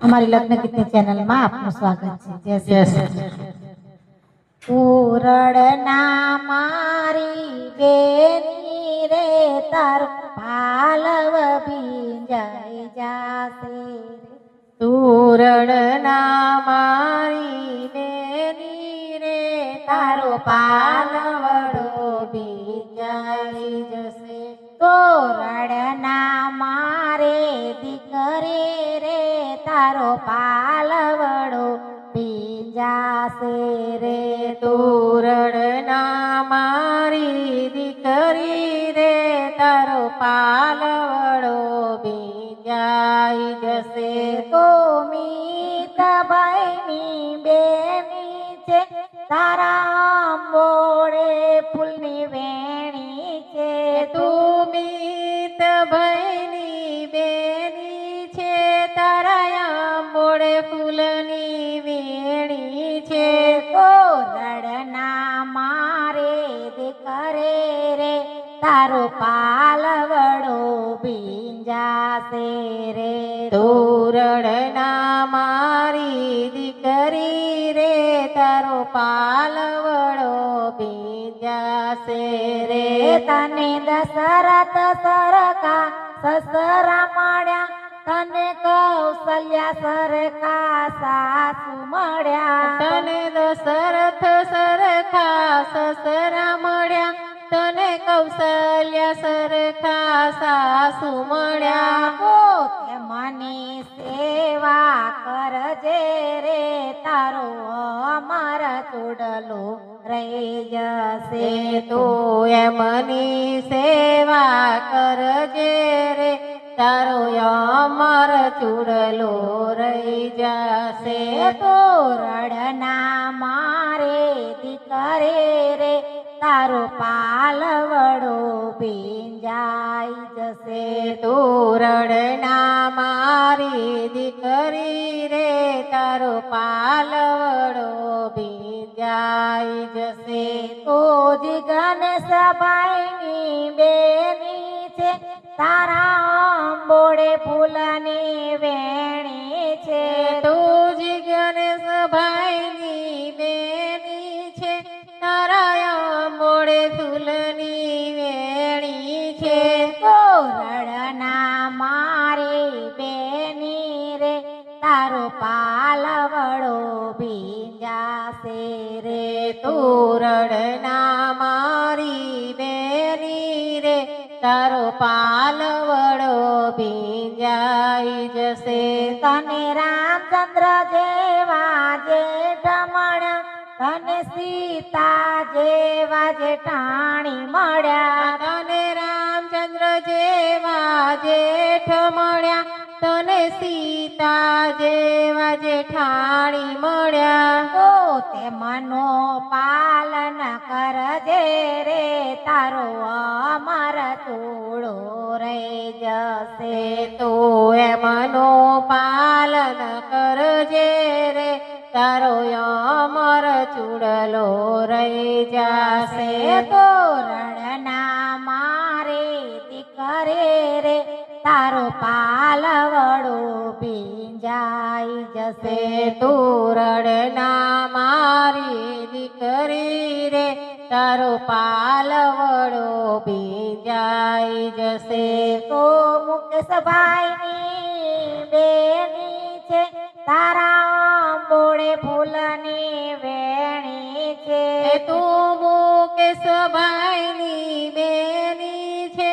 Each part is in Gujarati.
हमारी लग्न गीतनी चैनल में आपનું સ્વાગત છે। જય શ્રી પૂરણના મારી બેની રે તાર પાલવ ભીંજાઈ જાશે તોરણના મારી બેની રે તારો પાલવડો ભીંજાઈ જશે તોરણના મારે દીકરી રે તારો પાલવડો ભીંજાશે રે તોરણના મારી દીકરી રે તારો પાલવડો ભીંજાઈ જશે તો મીતભાઈની બેની છે તારા મોડે ફૂલની વેણી છે તું મીતભાઈની બેની છે તારા મોડે ફૂલની વેણી છે તોરણના મારે દીકરે રે તારો પાલવડો ભીંજાશે રે તોરણના મારી દીકરી રે તારો પાલવડો ભીંજાશે રે તને દશરથ સરખા સસરા મળ્યા તને કૌશલ્યા સરખા સાસુ મળ્યા તને દશરથ સરખા સસરા મળ્યા તને કૌશલ્યા સરખા સાસુ મળ્યા પોતે મની સેવા કરજે રે તારો અમર ચૂડલો રહી જશે તો એમની સેવા કરજે રે તારો અમર ચૂડલો રહી જશે તોરણના મારે દીકરે રે તારો પાલવડો ભીંજાઈ જશે તોરણના મારી દીકરી રે તારો પાલવડો ભીંજાઈ જશે તો જીગન સભાઈની બેની છે તારા બોડે ફૂલની વેણી છે તું જીગન સભાઈની બેની છે તારા મોડે ફૂલની વેણી છે તોરણના મારી બેની રે તારો પાલવડો ભીંજાશે રે તોરણના મારી બેની રે તારો પાલવડો ભીંજાઈ જશે તને રામચંદ્ર જેવા જેઠ મળ્યા તને સીતા જેવા જેઠાણી મળ્યા તને રામચંદ્ર જેવા જેઠ મળ્યા તને સીતા જેવા જેઠાણી મળ્યા તો તે મનો પાલન કરજે રે તારો અમર ચૂડો રહી જશે તો એમનો પાલન કરજે રે તારો અમર ચૂડલો રહી જશે તોરણના મારે દીકરે રે તારો પાલવડો ભીંજાઈ જશે તોરણના મારી દીકરી રે તારો પાલવડો ભીંજાઈ જશે તો મુકેશભાઈની બેની છે તારા બોળે ફૂલની વેણી છે તું મુકેશભાઈની બેની છે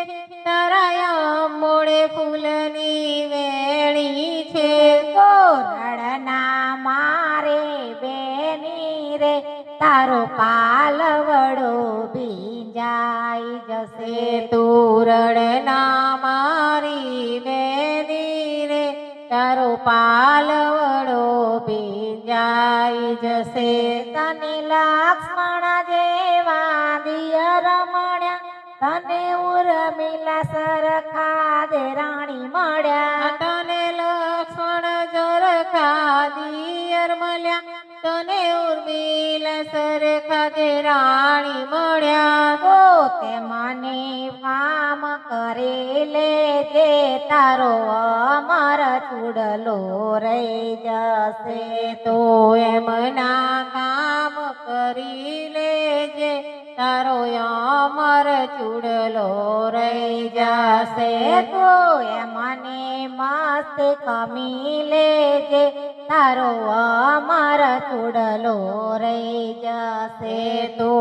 તારા મોડે ફૂલની વેણી છે તોરણના મારે બેની રે તારો પાલવડો ભીંજાઈ જશે તોરણના મારી બેની રે તારો પાલવડો ભીંજાઈ જશે તને લક્ષ્મણ જેવા દિયર મળ્યા તને ઉર્મિલા સરખા દેરાણી મળ્યા તને લક્ષ્મણ જરખા દિયર મળ્યા તને ઉર્મિલા સરખા જે રાણી મળ્યા તો તે મને કામ કરી લેજે તારો અમર ચૂડલો રહી જશે તો એમના કામ કરી લેજે તારો અમર ચૂડલો રહી જશે તો એ મને મસ્ત કમી લેજે તારો અમર ચૂડલો રહી જશે તો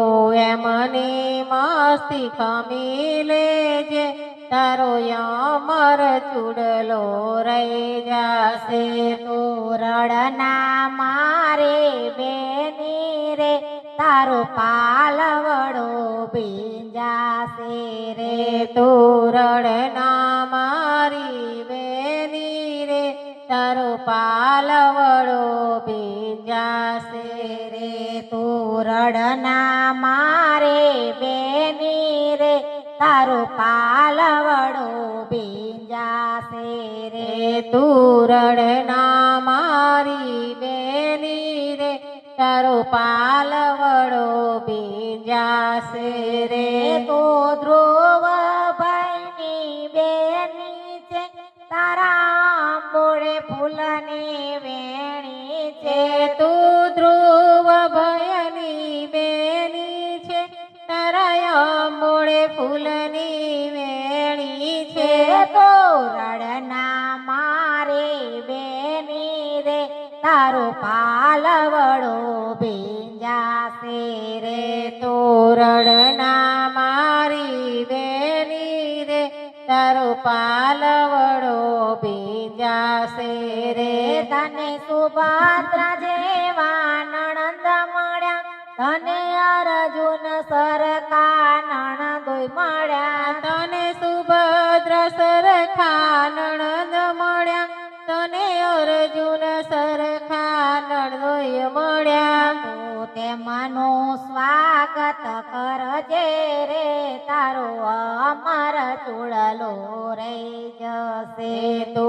એમને મસ્તી ખમી લેજે તારો અમર ચૂડલો રહી જશે તોરણના મારે બેની રે તારો પાલવડો ભીંજાશે રે તોરણના મારી બેની રે તારો પાલવડો ભીંજાશે રે તોરણના મારે બેની રે તારો પાલવડો ભીંજાશે રે તોરણના મારી બેની રે તારો પાલવડો ભીંજાશે રે તો ધ્રુવ ભાઈની બેની છે તારા આંબોળે ફૂલની વેણી છે તું ધ્રુવ ભયની બેની છે તારા આંબોળે ફૂલની વેણી છે તોરણના મારે બેની રે તારો પાલવડો ભીંજાશે રે તોરણના મારી બેની રે તારો પાલવડો ભીંજાશે રે તને સુભદ્રા જેવા નણંદ મળ્યા તને અર્જુન સરખા નણંદોય મળ્યા તને સુભદ્રા સરખા નણંદ મળ્યા તને અર્જુન સરખા નણંદોય મળ્યા તો તેમનું સ્વાગત કરજે રે તારો અમર ચૂડલો રહી જશે તો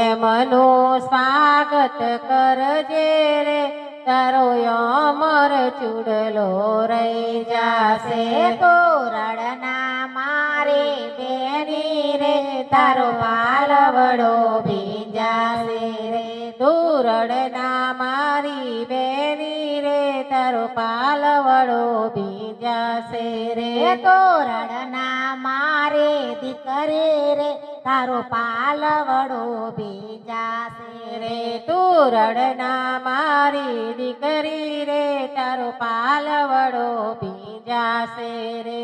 એમનું સ્વાગત કરજે રે તારો અમર ચૂડલો રહી જશે તોરણના મારે બેની રે તારો પાલવડો ભીંજાશે રે તોરણના મારી બેની રે તારો પાલવડો ભીંજાશે રે તોરણના મારે દીકરી રે તારો પાલવડો ભીંજાશે રે તોરણના મારી દીકરી રે તારો પાલવડો ભીંજાશે રે